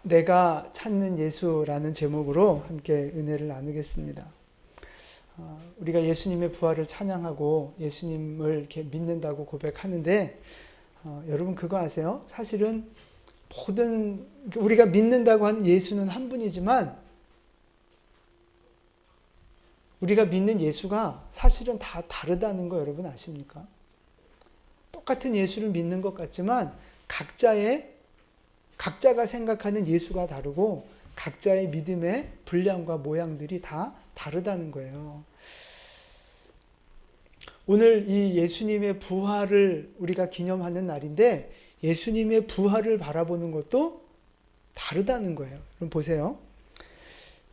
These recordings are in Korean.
내가 찾는 예수라는 제목으로 함께 은혜를 나누겠습니다. 우리가 예수님의 부활을 찬양하고 예수님을 이렇게 믿는다고 고백하는데 여러분 그거 아세요? 사실은 모든 우리가 믿는다고 하는 예수는 한 분이지만 우리가 믿는 예수가 사실은 다 다르다는 거 여러분 아십니까? 똑같은 예수를 믿는 것 같지만 각자가 생각하는 예수가 다르고 각자의 믿음의 분량과 모양들이 다 다르다는 거예요. 오늘 이 예수님의 부활을 우리가 기념하는 날인데 예수님의 부활을 바라보는 것도 다르다는 거예요. 그럼 보세요.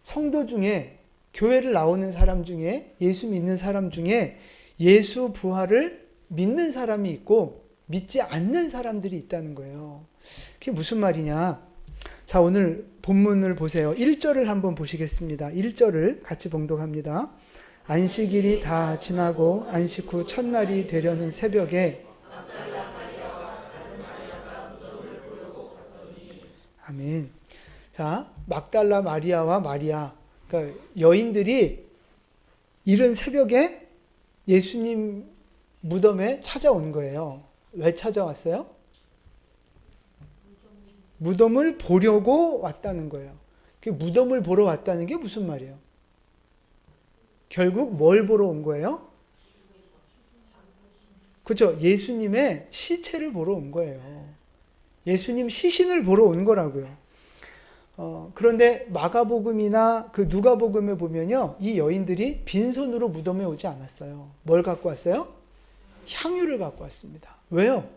성도 중에 교회를 나오는 사람 중에 예수 믿는 사람 중에 예수 부활을 믿는 사람이 있고 믿지 않는 사람들이 있다는 거예요. 그게 무슨 말이냐? 자, 오늘 본문을 보세요. 1절을 한번 보시겠습니다. 1절을 같이 봉독합니다. 안식일이 다 지나고 안식 후 첫날이 되려는 새벽에 아멘. 자, 막달라 마리아와 마리아, 그러니까 여인들이 이른 새벽에 예수님 무덤에 찾아온 거예요. 왜 찾아왔어요? 무덤을 보려고 왔다는 거예요. 그 무덤을 보러 왔다는 게 무슨 말이에요? 결국 뭘 보러 온 거예요? 그렇죠. 예수님의 시체를 보러 온 거예요. 예수님 시신을 보러 온 거라고요. 그런데 마가복음이나 그 누가복음에 보면요, 이 여인들이 빈손으로 무덤에 오지 않았어요. 뭘 갖고 왔어요? 향유를 갖고 왔습니다. 왜요?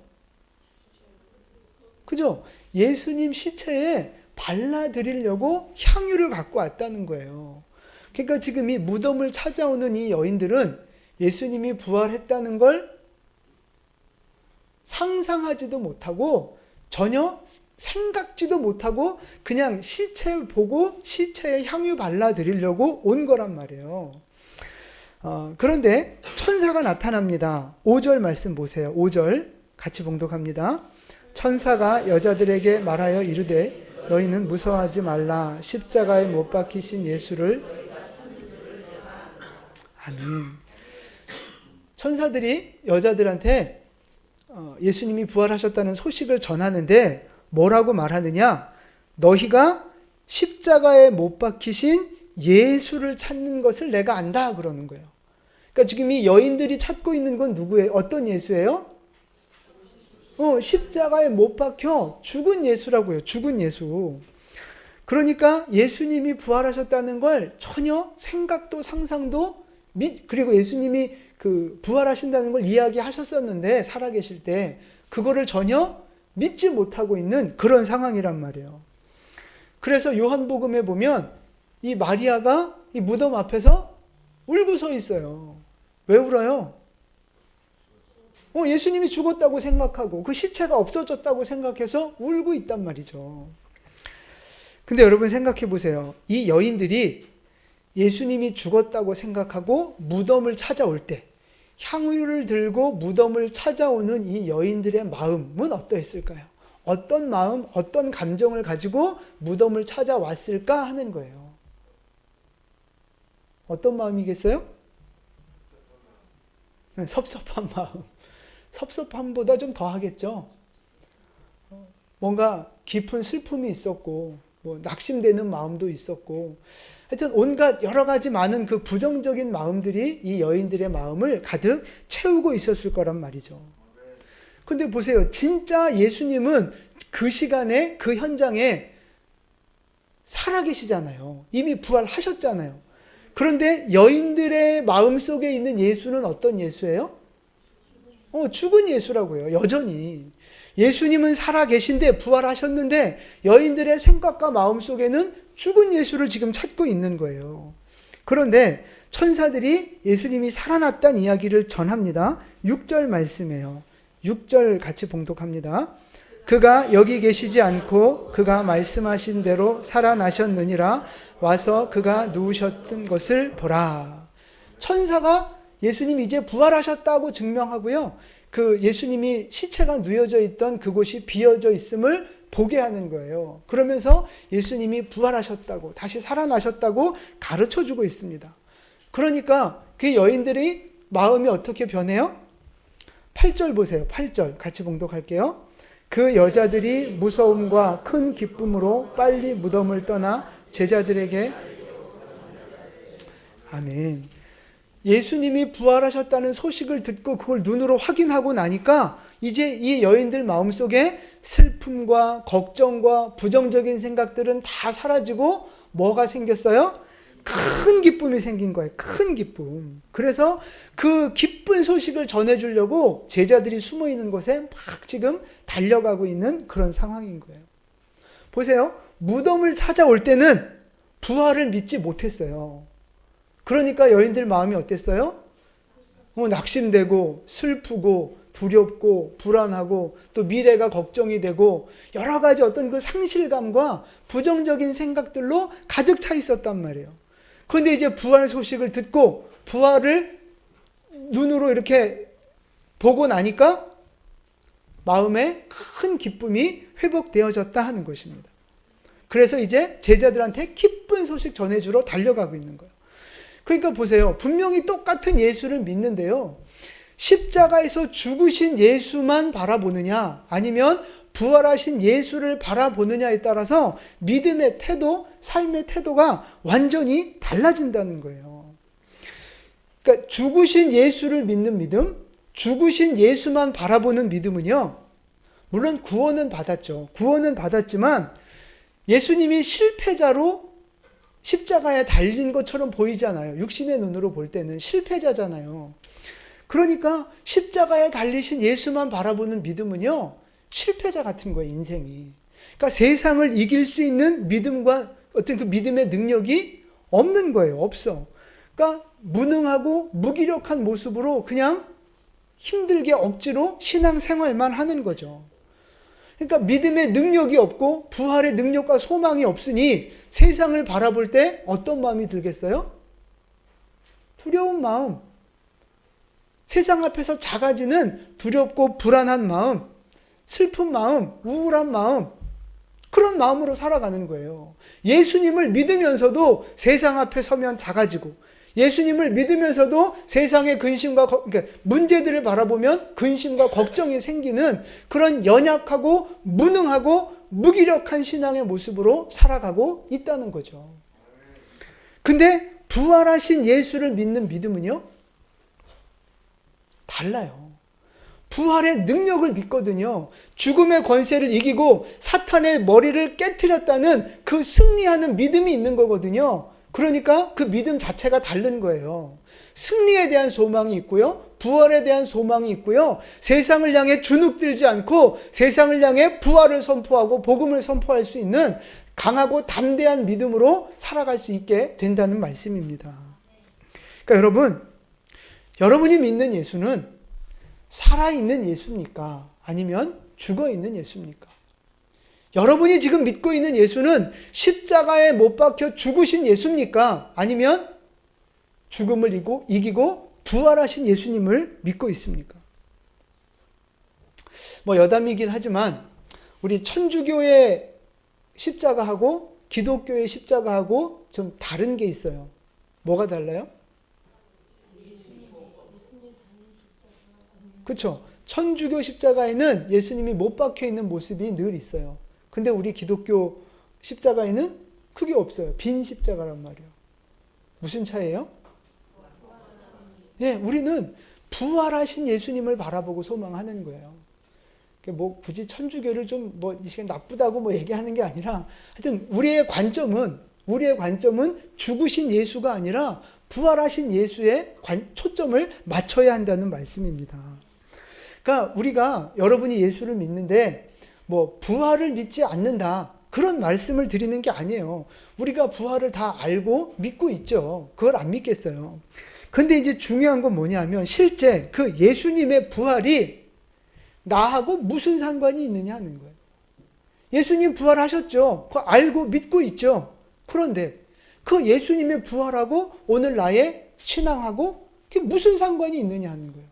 그죠? 예수님 시체에 발라드리려고 향유를 갖고 왔다는 거예요. 그러니까 지금 이 무덤을 찾아오는 이 여인들은 예수님이 부활했다는 걸 상상하지도 못하고 전혀 생각지도 못하고 그냥 시체 보고 시체에 향유 발라드리려고 온 거란 말이에요. 그런데 천사가 나타납니다. 5절 말씀 보세요. 5절 같이 봉독합니다. 천사가 여자들에게 말하여 이르되 너희는 무서워하지 말라. 십자가에 못 박히신 예수를 아멘. 천사들이 여자들한테 예수님이 부활하셨다는 소식을 전하는데 뭐라고 말하느냐? 너희가 십자가에 못 박히신 예수를 찾는 것을 내가 안다 그러는 거예요. 그러니까 지금 이 여인들이 찾고 있는 건 누구예요? 어떤 예수예요? 십자가에 못 박혀 죽은 예수라고요. 죽은 예수. 그러니까 예수님이 부활하셨다는 걸 전혀 생각도 상상도 그리고 예수님이 그 부활하신다는 걸 이야기하셨었는데 살아계실 때 그거를 전혀 믿지 못하고 있는 그런 상황이란 말이에요. 그래서 요한복음에 보면 이 마리아가 이 무덤 앞에서 울고 서 있어요. 왜 울어요? 예수님이 죽었다고 생각하고 그 시체가 없어졌다고 생각해서 울고 있단 말이죠. 근데 여러분 생각해 보세요. 이 여인들이 예수님이 죽었다고 생각하고 무덤을 찾아올 때 향유를 들고 무덤을 찾아오는 이 여인들의 마음은 어떠했을까요? 어떤 마음, 어떤 감정을 가지고 무덤을 찾아왔을까 하는 거예요. 어떤 마음이겠어요? 섭섭한 마음. 섭섭함보다 좀 더 하겠죠. 뭔가 깊은 슬픔이 있었고 낙심되는 마음도 있었고 하여튼 온갖 여러 가지 많은 그 부정적인 마음들이 이 여인들의 마음을 가득 채우고 있었을 거란 말이죠. 근데 보세요. 진짜 예수님은 그 시간에 그 현장에 살아계시잖아요. 이미 부활하셨잖아요. 그런데 여인들의 마음속에 있는 예수는 어떤 예수예요? 죽은 예수라고요. 여전히. 예수님은 살아계신데 부활하셨는데 여인들의 생각과 마음속에는 죽은 예수를 지금 찾고 있는 거예요. 그런데 천사들이 예수님이 살아났다는 이야기를 전합니다. 6절 말씀이에요. 6절 같이 봉독합니다. 그가 여기 계시지 않고 그가 말씀하신 대로 살아나셨느니라. 와서 그가 누우셨던 것을 보라. 천사가 예수님이 이제 부활하셨다고 증명하고요. 그 예수님이 시체가 누워져 있던 그곳이 비어져 있음을 보게 하는 거예요. 그러면서 예수님이 부활하셨다고, 다시 살아나셨다고 가르쳐 주고 있습니다. 그러니까 그 여인들이 마음이 어떻게 변해요? 8절 보세요. 8절 같이 봉독할게요. 그 여자들이 무서움과 큰 기쁨으로 빨리 무덤을 떠나 제자들에게 아멘. 예수님이 부활하셨다는 소식을 듣고 그걸 눈으로 확인하고 나니까 이제 이 여인들 마음속에 슬픔과 걱정과 부정적인 생각들은 다 사라지고 뭐가 생겼어요? 큰 기쁨이 생긴 거예요. 큰 기쁨. 그래서 그 기쁜 소식을 전해주려고 제자들이 숨어 있는 곳에 막 지금 달려가고 있는 그런 상황인 거예요. 보세요. 무덤을 찾아올 때는 부활을 믿지 못했어요. 그러니까 여인들 마음이 어땠어요? 낙심되고 슬프고 두렵고 불안하고 또 미래가 걱정이 되고 여러 가지 어떤 그 상실감과 부정적인 생각들로 가득 차 있었단 말이에요. 그런데 이제 부활 소식을 듣고 부활을 눈으로 이렇게 보고 나니까 마음에 큰 기쁨이 회복되어졌다 하는 것입니다. 그래서 이제 제자들한테 기쁜 소식 전해주러 달려가고 있는 거예요. 그러니까 보세요. 분명히 똑같은 예수를 믿는데요. 십자가에서 죽으신 예수만 바라보느냐 아니면 부활하신 예수를 바라보느냐에 따라서 믿음의 태도, 삶의 태도가 완전히 달라진다는 거예요. 그러니까 죽으신 예수를 믿는 믿음, 죽으신 예수만 바라보는 믿음은요. 물론 구원은 받았죠. 구원은 받았지만 예수님이 실패자로 십자가에 달린 것처럼 보이잖아요. 육신의 눈으로 볼 때는 실패자잖아요. 그러니까 십자가에 달리신 예수만 바라보는 믿음은요. 실패자 같은 거예요. 인생이. 그러니까 세상을 이길 수 있는 믿음과 어떤 그 믿음의 능력이 없는 거예요. 없어. 그러니까 무능하고 무기력한 모습으로 그냥 힘들게 억지로 신앙생활만 하는 거죠. 그러니까 믿음의 능력이 없고 부활의 능력과 소망이 없으니 세상을 바라볼 때 어떤 마음이 들겠어요? 두려운 마음. 세상 앞에서 작아지는 두렵고 불안한 마음, 슬픈 마음, 우울한 마음, 그런 마음으로 살아가는 거예요. 예수님을 믿으면서도 세상 앞에 서면 작아지고 예수님을 믿으면서도 세상의 근심과 그러니까 문제들을 바라보면 근심과 걱정이 생기는 그런 연약하고 무능하고 무기력한 신앙의 모습으로 살아가고 있다는 거죠. 근데 부활하신 예수를 믿는 믿음은요? 달라요. 부활의 능력을 믿거든요. 죽음의 권세를 이기고 사탄의 머리를 깨트렸다는 그 승리하는 믿음이 있는 거거든요. 그러니까 그 믿음 자체가 다른 거예요. 승리에 대한 소망이 있고요. 부활에 대한 소망이 있고요. 세상을 향해 주눅들지 않고 세상을 향해 부활을 선포하고 복음을 선포할 수 있는 강하고 담대한 믿음으로 살아갈 수 있게 된다는 말씀입니다. 그러니까 여러분이 믿는 예수는 살아있는 예수입니까? 아니면 죽어있는 예수입니까? 여러분이 지금 믿고 있는 예수는 십자가에 못 박혀 죽으신 예수입니까? 아니면 죽음을 이기고 부활하신 예수님을 믿고 있습니까? 여담이긴 하지만 우리 천주교의 십자가하고 기독교의 십자가하고 좀 다른 게 있어요. 뭐가 달라요? 그렇죠. 천주교 십자가에는 예수님이 못 박혀 있는 모습이 늘 있어요. 근데 우리 기독교 십자가에는 크게 없어요. 빈 십자가란 말이에요. 무슨 차이예요? 예, 우리는 부활하신 예수님을 바라보고 소망하는 거예요. 굳이 천주교를 좀 이 시간 나쁘다고 얘기하는 게 아니라 하여튼 우리의 관점은 죽으신 예수가 아니라 부활하신 예수의 초점을 맞춰야 한다는 말씀입니다. 그러니까 여러분이 예수를 믿는데 부활을 믿지 않는다 그런 말씀을 드리는 게 아니에요. 우리가 부활을 다 알고 믿고 있죠. 그걸 안 믿겠어요. 근데 이제 중요한 건 뭐냐면 실제 그 예수님의 부활이 나하고 무슨 상관이 있느냐 하는 거예요. 예수님 부활하셨죠. 그거 알고 믿고 있죠. 그런데 그 예수님의 부활하고 오늘 나의 신앙하고 그게 무슨 상관이 있느냐 하는 거예요.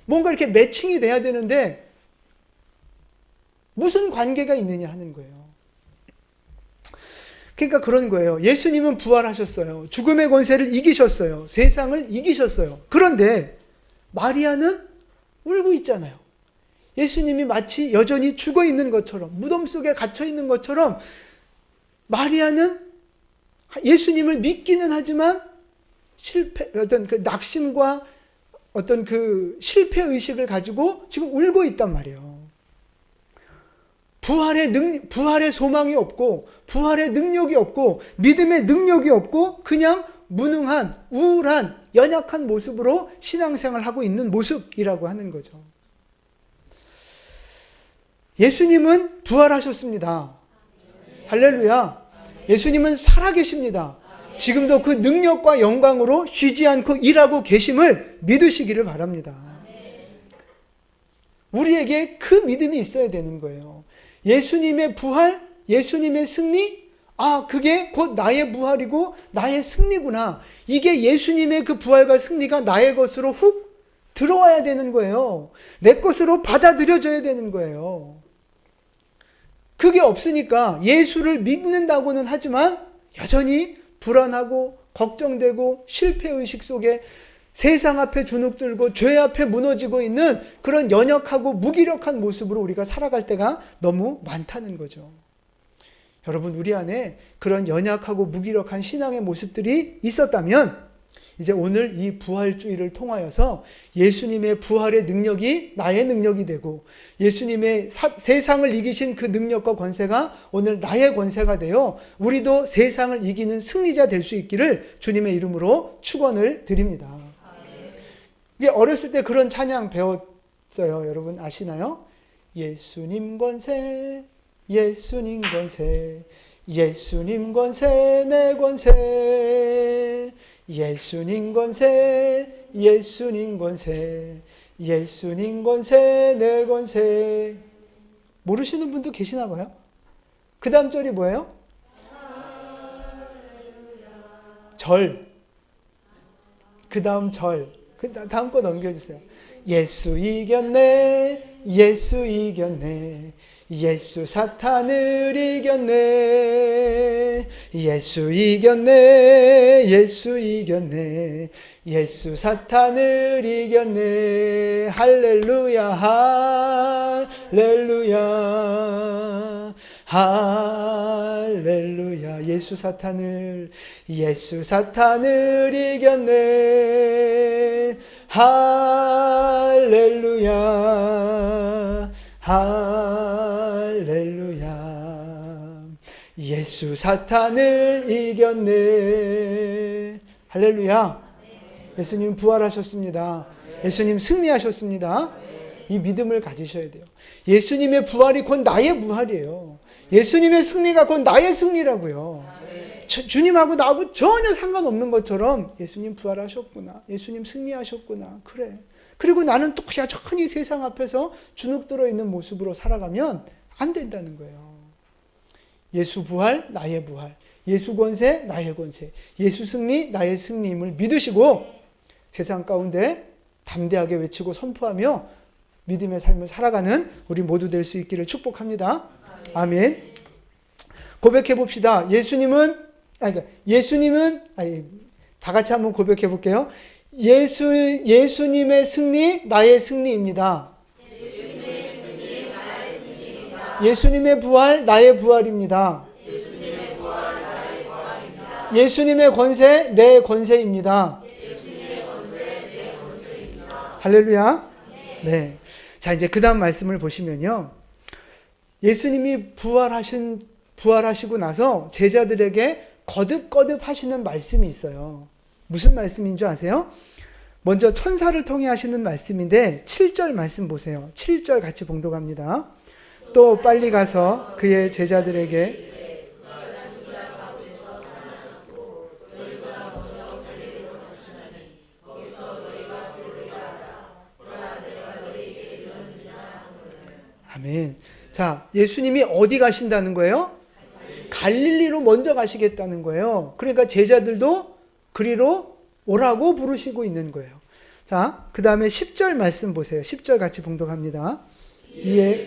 뭔가 이렇게 매칭이 돼야 되는데 무슨 관계가 있느냐 하는 거예요. 그러니까 그런 거예요. 예수님은 부활하셨어요. 죽음의 권세를 이기셨어요. 세상을 이기셨어요. 그런데 마리아는 울고 있잖아요. 예수님이 마치 여전히 죽어 있는 것처럼, 무덤 속에 갇혀 있는 것처럼 마리아는 예수님을 믿기는 하지만 어떤 그 낙심과 어떤 그 실패 의식을 가지고 지금 울고 있단 말이에요. 부활의 소망이 없고, 부활의 능력이 없고, 믿음의 능력이 없고, 그냥 무능한, 우울한, 연약한 모습으로 신앙생활을 하고 있는 모습이라고 하는 거죠. 예수님은 부활하셨습니다. 할렐루야. 예수님은 살아계십니다. 지금도 그 능력과 영광으로 쉬지 않고 일하고 계심을 믿으시기를 바랍니다. 우리에게 그 믿음이 있어야 되는 거예요. 예수님의 부활, 예수님의 승리, 그게 곧 나의 부활이고 나의 승리구나. 이게 예수님의 그 부활과 승리가 나의 것으로 훅 들어와야 되는 거예요. 내 것으로 받아들여져야 되는 거예요. 그게 없으니까 예수를 믿는다고는 하지만 여전히 불안하고 걱정되고 실패의식 속에 세상 앞에 주눅들고 죄 앞에 무너지고 있는 그런 연약하고 무기력한 모습으로 우리가 살아갈 때가 너무 많다는 거죠. 여러분, 우리 안에 그런 연약하고 무기력한 신앙의 모습들이 있었다면 이제 오늘 이 부활주의를 통하여서 예수님의 부활의 능력이 나의 능력이 되고 예수님의 세상을 이기신 그 능력과 권세가 오늘 나의 권세가 되어 우리도 세상을 이기는 승리자 될 수 있기를 주님의 이름으로 축원을 드립니다. 이게 어렸을 때 그런 찬양 배웠어요. 여러분 아시나요? 예수님 권세, 예수님 권세, 예수님 권세, 내 권세, 예수님 권세, 예수님 권세, 예수님 권세, 내 권세. 모르시는 분도 계시나 봐요? 그 다음 절이 뭐예요? 절. 그 다음 절. 다음 거 넘겨주세요. 예수 이겼네, 예수 이겼네, 예수 사탄을 이겼네, 예수 이겼네, 예수 이겼네, 예수 사탄을 이겼네. 할렐루야, 할렐루야, 할렐루야. 예수 사탄을 이겼네. 할렐루야, 할렐루야. 예수 사탄을 이겼네. 할렐루야. 예수님 부활하셨습니다. 예수님 승리하셨습니다. 이 믿음을 가지셔야 돼요. 예수님의 부활이 곧 나의 부활이에요. 예수님의 승리가 곧 나의 승리라고요. 주님하고 나하고 전혀 상관없는 것처럼 예수님 부활하셨구나, 예수님 승리하셨구나, 그래. 그리고 나는 또 여전히 세상 앞에서 주눅들어 있는 모습으로 살아가면 안 된다는 거예요. 예수 부활, 나의 부활, 예수 권세, 나의 권세, 예수 승리, 나의 승리임을 믿으시고 세상 가운데 담대하게 외치고 선포하며 믿음의 삶을 살아가는 우리 모두 될 수 있기를 축복합니다. 아멘. 고백해 봅시다. 예수님은 다 같이 한번 고백해 볼게요. 예수님의 승리, 나의 승리입니다. 예수님의 부활, 나의 부활입니다. 예수님의 권세, 내 권세입니다. 할렐루야. 네. 자, 이제 그 다음 말씀을 보시면요. 예수님이 부활하시고 나서 제자들에게 거듭거듭 하시는 말씀이 있어요. 무슨 말씀인 줄 아세요? 먼저 천사를 통해 하시는 말씀인데 7절 말씀 보세요. 7절 같이 봉독합니다. 또 빨리 가서 그의 제자들에게 아멘. 자, 예수님이 어디 가신다는 거예요? 갈릴리로 먼저 가시겠다는 거예요. 그러니까 제자들도 그리로 오라고 부르시고 있는 거예요. 자, 그 다음에 10절 말씀 보세요. 10절 같이 봉독합니다. 이에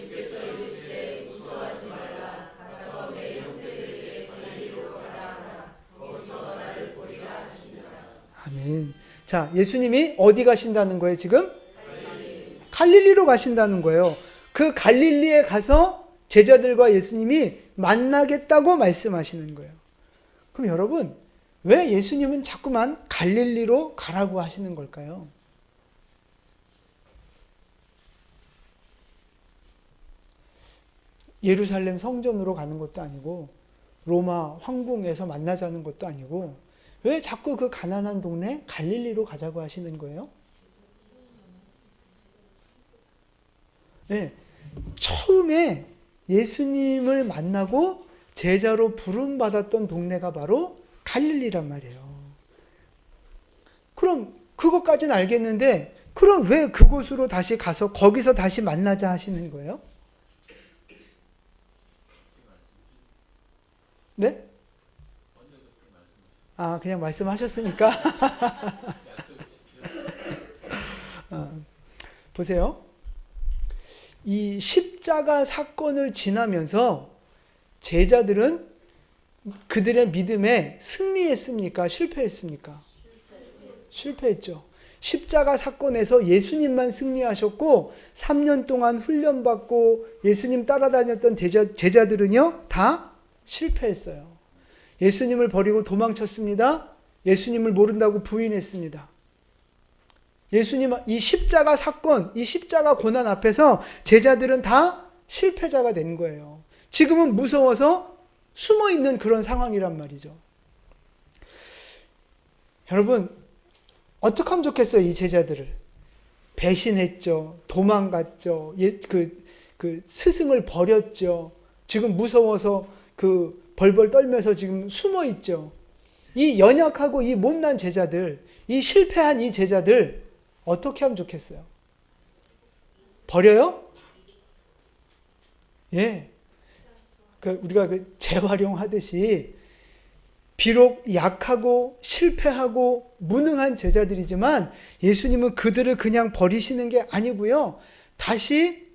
자, 예수님이 어디 가신다는 거예요, 지금? 갈릴리로 가신다는 거예요. 그 갈릴리에 가서 제자들과 예수님이 만나겠다고 말씀하시는 거예요. 그럼 여러분, 왜 예수님은 자꾸만 갈릴리로 가라고 하시는 걸까요? 예루살렘 성전으로 가는 것도 아니고 로마 황궁에서 만나자는 것도 아니고 왜 자꾸 그 가난한 동네 갈릴리로 가자고 하시는 거예요? 네, 처음에 예수님을 만나고 제자로 부름받았던 동네가 바로 갈릴리란 말이에요. 그럼 그것까지는 알겠는데 그럼 왜 그곳으로 다시 가서 거기서 다시 만나자 하시는 거예요? 네? 아, 그냥 말씀하셨으니까. 보세요. 이 십자가 사건을 지나면서 제자들은 그들의 믿음에 승리했습니까? 실패했습니까? 실패했죠. 십자가 사건에서 예수님만 승리하셨고 3년 동안 훈련받고 예수님 따라다녔던 제자들은요 다 실패했어요. 예수님을 버리고 도망쳤습니다. 예수님을 모른다고 부인했습니다. 예수님, 이 십자가 사건, 이 십자가 고난 앞에서 제자들은 다 실패자가 된 거예요. 지금은 무서워서 숨어 있는 그런 상황이란 말이죠. 여러분, 어떻게 하면 좋겠어요, 이 제자들을? 배신했죠. 도망갔죠. 그 스승을 버렸죠. 지금 무서워서 벌벌 떨면서 지금 숨어 있죠. 이 연약하고 이 못난 제자들, 이 실패한 이 제자들, 어떻게 하면 좋겠어요? 버려요? 예. 우리가 재활용하듯이 비록 약하고 실패하고 무능한 제자들이지만 예수님은 그들을 그냥 버리시는 게 아니고요. 다시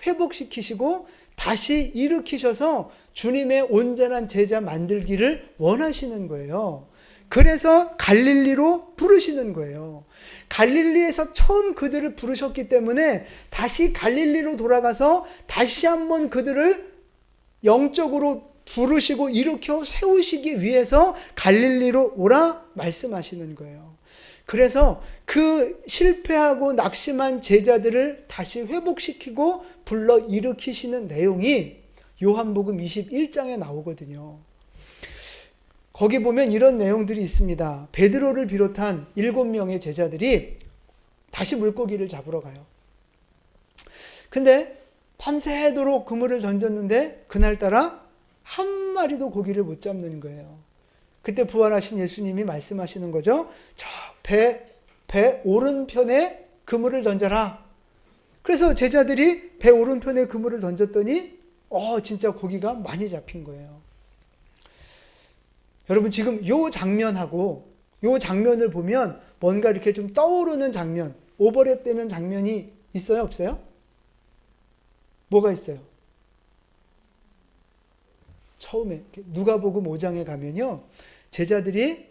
회복시키시고 다시 일으키셔서 주님의 온전한 제자 만들기를 원하시는 거예요. 그래서 갈릴리로 부르시는 거예요. 갈릴리에서 처음 그들을 부르셨기 때문에 다시 갈릴리로 돌아가서 다시 한번 그들을 영적으로 부르시고 일으켜 세우시기 위해서 갈릴리로 오라 말씀하시는 거예요. 그래서 그 실패하고 낙심한 제자들을 다시 회복시키고 불러 일으키시는 내용이 요한복음 21장에 나오거든요. 거기 보면 이런 내용들이 있습니다. 베드로를 비롯한 7명의 제자들이 다시 물고기를 잡으러 가요. 근데 밤새도록 그물을 던졌는데 그날따라 한 마리도 고기를 못 잡는 거예요. 그때 부활하신 예수님이 말씀하시는 거죠. 저 배 오른편에 그물을 던져라. 그래서 제자들이 배 오른편에 그물을 던졌더니 진짜 고기가 많이 잡힌 거예요. 여러분 지금 요 장면하고 요 장면을 보면 뭔가 이렇게 좀 떠오르는 장면, 오버랩 되는 장면이 있어요? 없어요? 뭐가 있어요? 처음에 누가복음 5장에 가면요. 제자들이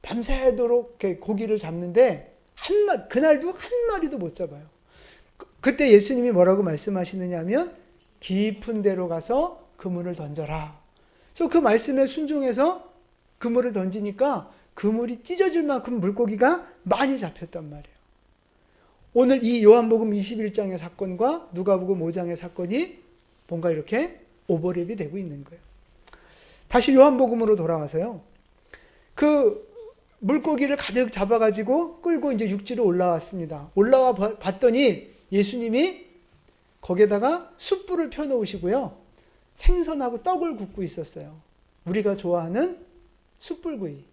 밤새도록 고기를 잡는데 그날도 한 마리도 못 잡아요. 그때 예수님이 뭐라고 말씀하시느냐 하면 깊은 데로 가서 그물을 던져라. 그래서 그 말씀에 순종해서 그물을 던지니까 그물이 찢어질 만큼 물고기가 많이 잡혔단 말이에요. 오늘 이 요한복음 21장의 사건과 누가복음 5장의 사건이 뭔가 이렇게 오버랩이 되고 있는 거예요. 다시 요한복음으로 돌아와서요. 그 물고기를 가득 잡아가지고 끌고 이제 육지로 올라왔습니다. 올라와 봤더니 예수님이 거기에다가 숯불을 펴놓으시고요. 생선하고 떡을 굽고 있었어요. 우리가 좋아하는 숯불구이.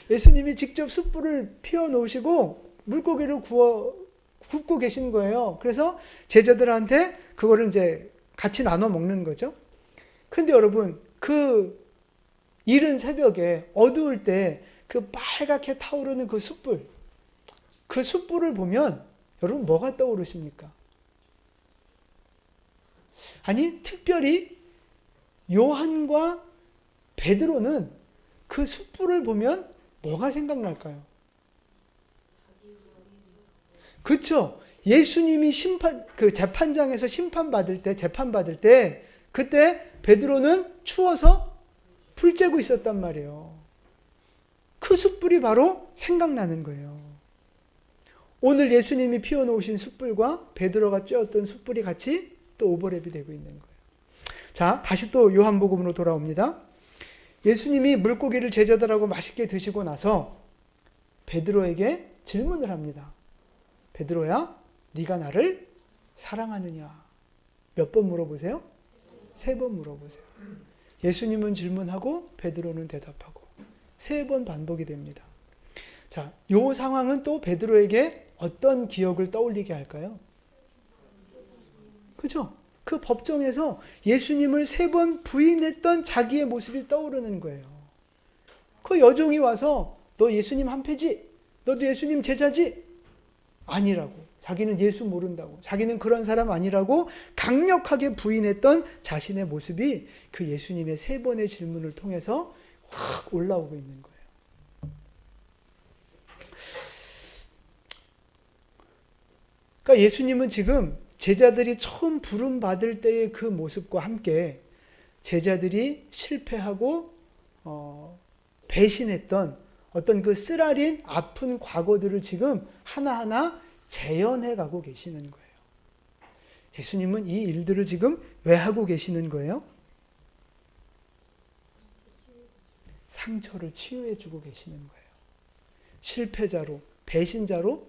예수님이 직접 숯불을 피워놓으시고 물고기를 굽고 계신 거예요. 그래서 제자들한테 그거를 이제 같이 나눠 먹는 거죠. 그런데 여러분, 그 이른 새벽에 어두울 때 그 빨갛게 타오르는 그 숯불을 보면 여러분 뭐가 떠오르십니까? 아니, 특별히 요한과 베드로는 그 숯불을 보면 뭐가 생각날까요? 그렇죠. 예수님이 재판장에서 재판받을 때 그때 베드로는 추워서 불 쬐고 있었단 말이에요. 그 숯불이 바로 생각나는 거예요. 오늘 예수님이 피워놓으신 숯불과 베드로가 쬐었던 숯불이 같이 또 오버랩이 되고 있는 거예요. 자, 다시 또 요한복음으로 돌아옵니다. 예수님이 물고기를 제자들하고 맛있게 드시고 나서 베드로에게 질문을 합니다. 베드로야, 네가 나를 사랑하느냐? 몇 번 물어보세요? 3번 물어보세요. 예수님은 질문하고 베드로는 대답하고 3번 반복이 됩니다. 자, 이 상황은 또 베드로에게 어떤 기억을 떠올리게 할까요? 그죠? 그 법정에서 예수님을 3번 부인했던 자기의 모습이 떠오르는 거예요. 그 여종이 와서 너 예수님 한패지? 너도 예수님 제자지? 아니라고. 자기는 예수 모른다고. 자기는 그런 사람 아니라고 강력하게 부인했던 자신의 모습이 그 예수님의 3번의 질문을 통해서 확 올라오고 있는 거예요. 그러니까 예수님은 지금 제자들이 처음 부름받을 때의 그 모습과 함께 제자들이 실패하고 배신했던 어떤 그 쓰라린 아픈 과거들을 지금 하나하나 재현해 가고 계시는 거예요. 예수님은 이 일들을 지금 왜 하고 계시는 거예요? 상처를 치유해 주고 계시는 거예요. 실패자로, 배신자로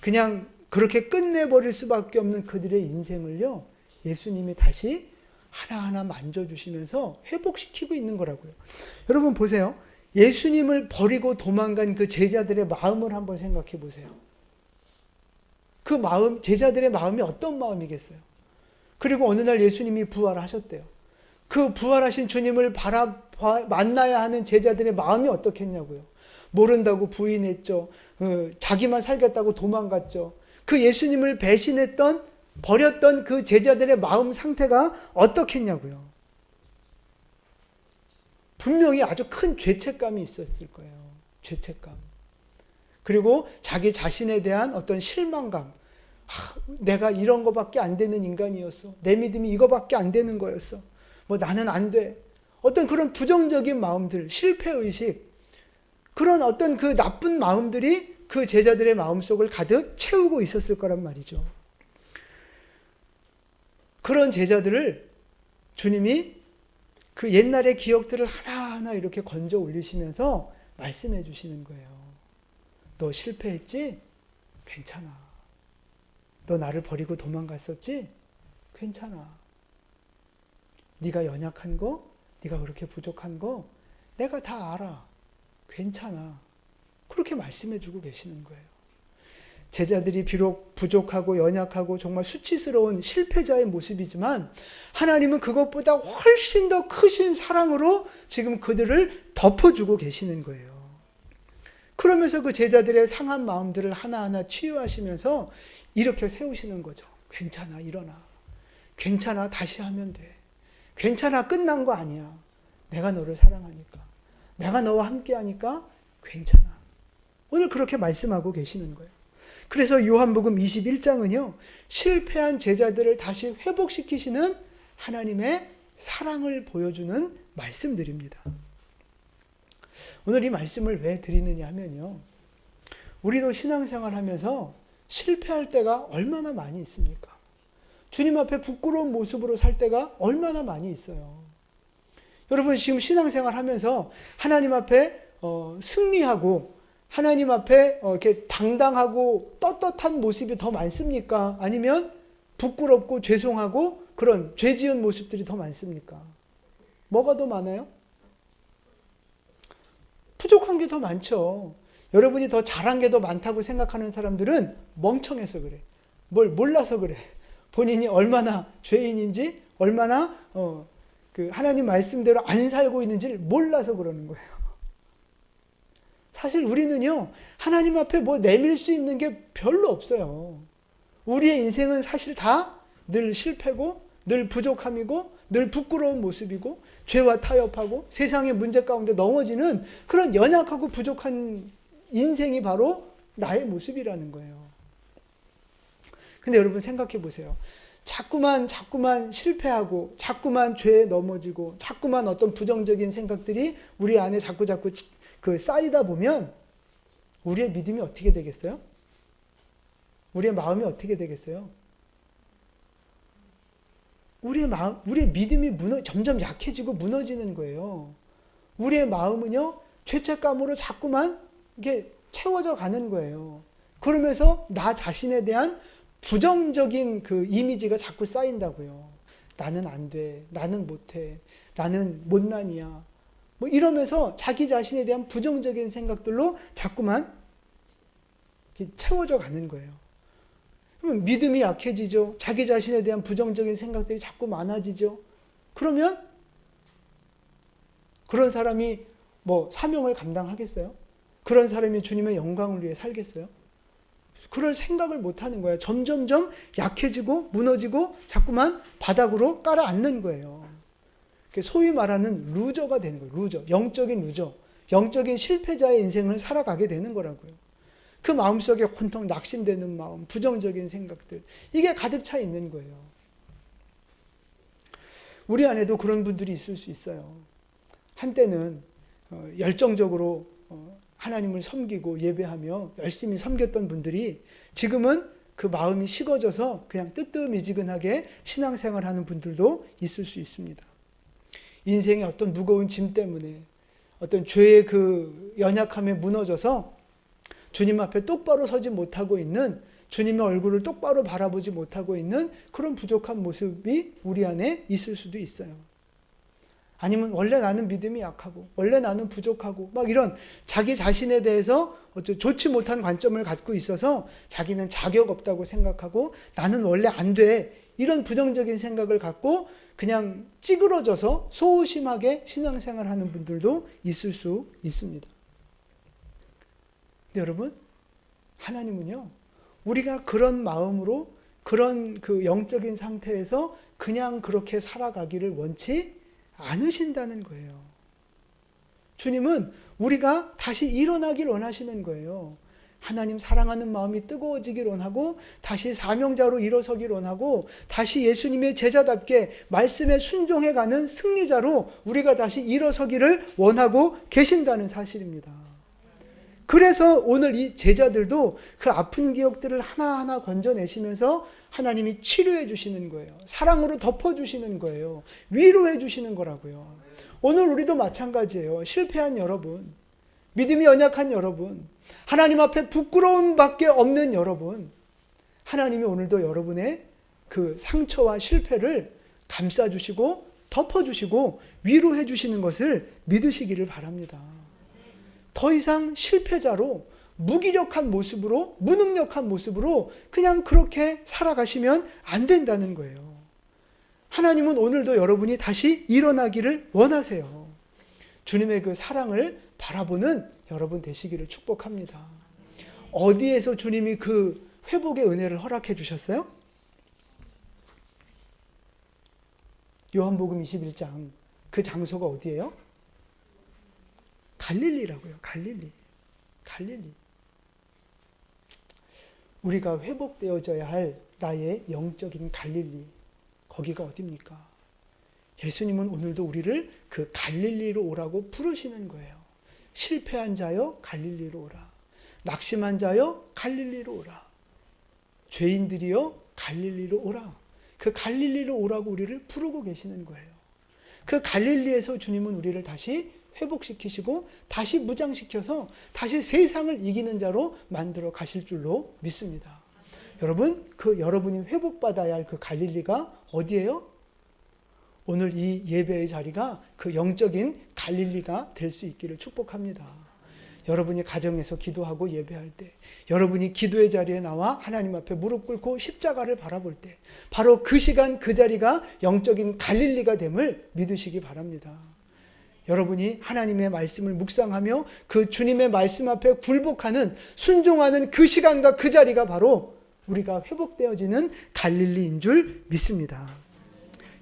그냥 그렇게 끝내버릴 수밖에 없는 그들의 인생을요, 예수님이 다시 하나하나 만져주시면서 회복시키고 있는 거라고요. 여러분 보세요. 예수님을 버리고 도망간 그 제자들의 마음을 한번 생각해 보세요. 그 마음, 제자들의 마음이 어떤 마음이겠어요? 그리고 어느 날 예수님이 부활하셨대요. 그 부활하신 주님을 만나야 하는 제자들의 마음이 어떻겠냐고요. 모른다고 부인했죠. 자기만 살겠다고 도망갔죠. 그 예수님을 버렸던 그 제자들의 마음 상태가 어떻겠냐고요. 분명히 아주 큰 죄책감이 있었을 거예요. 죄책감. 그리고 자기 자신에 대한 어떤 실망감. 내가 이런 거밖에 안 되는 인간이었어. 내 믿음이 이거밖에 안 되는 거였어. 나는 안 돼. 어떤 그런 부정적인 마음들, 실패의식, 그런 어떤 그 나쁜 마음들이 그 제자들의 마음속을 가득 채우고 있었을 거란 말이죠. 그런 제자들을 주님이 그 옛날의 기억들을 하나하나 이렇게 건져 올리시면서 말씀해 주시는 거예요. 너 실패했지? 괜찮아. 너 나를 버리고 도망갔었지? 괜찮아. 네가 연약한 거, 네가 그렇게 부족한 거 내가 다 알아. 괜찮아. 그렇게 말씀해 주고 계시는 거예요. 제자들이 비록 부족하고 연약하고 정말 수치스러운 실패자의 모습이지만 하나님은 그것보다 훨씬 더 크신 사랑으로 지금 그들을 덮어주고 계시는 거예요. 그러면서 그 제자들의 상한 마음들을 하나하나 치유하시면서 이렇게 세우시는 거죠. 괜찮아, 일어나. 괜찮아, 다시 하면 돼. 괜찮아, 끝난 거 아니야. 내가 너를 사랑하니까. 내가 너와 함께 하니까 괜찮아. 오늘 그렇게 말씀하고 계시는 거예요. 그래서 요한복음 21장은요. 실패한 제자들을 다시 회복시키시는 하나님의 사랑을 보여주는 말씀들입니다. 오늘 이 말씀을 왜 드리느냐 하면요. 우리도 신앙생활 하면서 실패할 때가 얼마나 많이 있습니까? 주님 앞에 부끄러운 모습으로 살 때가 얼마나 많이 있어요. 여러분 지금 신앙생활 하면서 하나님 앞에 승리하고 하나님 앞에 이렇게 당당하고 떳떳한 모습이 더 많습니까? 아니면 부끄럽고 죄송하고 그런 죄 지은 모습들이 더 많습니까? 뭐가 더 많아요? 부족한 게 더 많죠. 여러분이 더 잘한 게 더 많다고 생각하는 사람들은 멍청해서 그래. 뭘 몰라서 그래. 본인이 얼마나 죄인인지 얼마나 그 하나님 말씀대로 안 살고 있는지를 몰라서 그러는 거예요. 사실 우리는요, 하나님 앞에 뭐 내밀 수 있는 게 별로 없어요. 우리의 인생은 사실 다 늘 실패고, 늘 부족함이고 늘 부끄러운 모습이고 죄와 타협하고 세상의 문제 가운데 넘어지는 그런 연약하고 부족한 인생이 바로 나의 모습이라는 거예요. 근데 여러분 생각해 보세요. 자꾸만 실패하고 자꾸만 죄에 넘어지고 자꾸만 어떤 부정적인 생각들이 우리 안에 자꾸 쌓이다 보면 우리의 믿음이 어떻게 되겠어요? 우리의 마음이 어떻게 되겠어요? 우리의 믿음이 점점 약해지고 무너지는 거예요. 우리의 마음은요, 죄책감으로 자꾸만 이게 채워져 가는 거예요. 그러면서 나 자신에 대한 부정적인 그 이미지가 자꾸 쌓인다고요. 나는 안 돼. 나는 못해. 나는 못난이야. 뭐 이러면서 자기 자신에 대한 부정적인 생각들로 자꾸만 채워져 가는 거예요. 그러면 믿음이 약해지죠. 자기 자신에 대한 부정적인 생각들이 자꾸 많아지죠. 그러면 그런 사람이 뭐 사명을 감당하겠어요? 그런 사람이 주님의 영광을 위해 살겠어요? 그럴 생각을 못 하는 거예요. 점점점 약해지고 무너지고 자꾸만 바닥으로 깔아앉는 거예요. 소위 말하는 루저가 되는 거예요. 루저. 영적인 루저. 영적인 실패자의 인생을 살아가게 되는 거라고요. 그 마음속에 혼통 낙심되는 마음, 부정적인 생각들, 이게 가득 차 있는 거예요. 우리 안에도 그런 분들이 있을 수 있어요. 한때는 열정적으로 하나님을 섬기고 예배하며 열심히 섬겼던 분들이 지금은 그 마음이 식어져서 그냥 뜨뜻미지근하게 신앙생활하는 분들도 있을 수 있습니다. 인생의 어떤 무거운 짐 때문에 어떤 죄의 그 연약함에 무너져서 주님 앞에 똑바로 서지 못하고 있는, 주님의 얼굴을 똑바로 바라보지 못하고 있는 그런 부족한 모습이 우리 안에 있을 수도 있어요. 아니면 원래 나는 믿음이 약하고 원래 나는 부족하고 막 이런 자기 자신에 대해서 좋지 못한 관점을 갖고 있어서 자기는 자격 없다고 생각하고 나는 원래 안 돼, 이런 부정적인 생각을 갖고 그냥 찌그러져서 소심하게 신앙생활하는 분들도 있을 수 있습니다. 근데 여러분, 하나님은요, 우리가 그런 마음으로 그런 그 영적인 상태에서 그냥 그렇게 살아가기를 원치 않으신다는 거예요. 주님은 우리가 다시 일어나길 원하시는 거예요. 하나님 사랑하는 마음이 뜨거워지길 원하고 다시 사명자로 일어서길 원하고 다시 예수님의 제자답게 말씀에 순종해가는 승리자로 우리가 다시 일어서기를 원하고 계신다는 사실입니다. 그래서 오늘 이 제자들도 그 아픈 기억들을 하나하나 건져내시면서 하나님이 치료해 주시는 거예요. 사랑으로 덮어주시는 거예요. 위로해 주시는 거라고요. 오늘 우리도 마찬가지예요. 실패한 여러분, 믿음이 연약한 여러분, 하나님 앞에 부끄러움밖에 없는 여러분, 하나님이 오늘도 여러분의 그 상처와 실패를 감싸주시고 덮어주시고 위로해 주시는 것을 믿으시기를 바랍니다. 더 이상 실패자로 무기력한 모습으로, 무능력한 모습으로 그냥 그렇게 살아가시면 안 된다는 거예요. 하나님은 오늘도 여러분이 다시 일어나기를 원하세요. 주님의 그 사랑을 바라보는 여러분 되시기를 축복합니다. 어디에서 주님이 그 회복의 은혜를 허락해 주셨어요? 요한복음 21장 그 장소가 어디예요? 갈릴리라고요. 갈릴리. 우리가 회복되어져야 할 나의 영적인 갈릴리, 거기가 어디입니까? 예수님은 오늘도 우리를 그 갈릴리로 오라고 부르시는 거예요. 실패한 자여 갈릴리로 오라. 낙심한 자여 갈릴리로 오라. 죄인들이여 갈릴리로 오라. 그 갈릴리로 오라고 우리를 부르고 계시는 거예요. 그 갈릴리에서 주님은 우리를 다시 회복시키시고 다시 무장시켜서 다시 세상을 이기는 자로 만들어 가실 줄로 믿습니다. 여러분, 그 여러분이 회복받아야 할 그 갈릴리가 어디예요? 오늘 이 예배의 자리가 그 영적인 갈릴리가 될 수 있기를 축복합니다. 여러분이 가정에서 기도하고 예배할 때, 여러분이 기도의 자리에 나와 하나님 앞에 무릎 꿇고 십자가를 바라볼 때, 바로 그 시간 그 자리가 영적인 갈릴리가 됨을 믿으시기 바랍니다. 여러분이 하나님의 말씀을 묵상하며 그 주님의 말씀 앞에 굴복하는, 순종하는 그 시간과 그 자리가 바로 우리가 회복되어지는 갈릴리인 줄 믿습니다.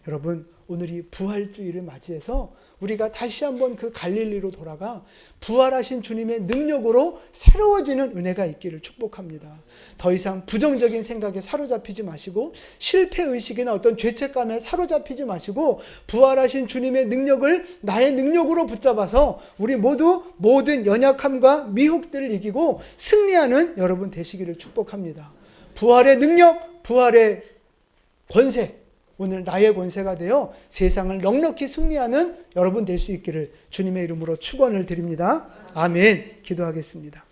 여러분, 오늘이 부활주의를 맞이해서 우리가 다시 한번 그 갈릴리로 돌아가 부활하신 주님의 능력으로 새로워지는 은혜가 있기를 축복합니다. 더 이상 부정적인 생각에 사로잡히지 마시고 실패의식이나 어떤 죄책감에 사로잡히지 마시고 부활하신 주님의 능력을 나의 능력으로 붙잡아서 우리 모두 모든 연약함과 미혹들을 이기고 승리하는 여러분 되시기를 축복합니다. 부활의 능력, 부활의 권세, 오늘 나의 권세가 되어 세상을 넉넉히 승리하는 여러분 될 수 있기를 주님의 이름으로 축원을 드립니다. 아멘. 기도하겠습니다.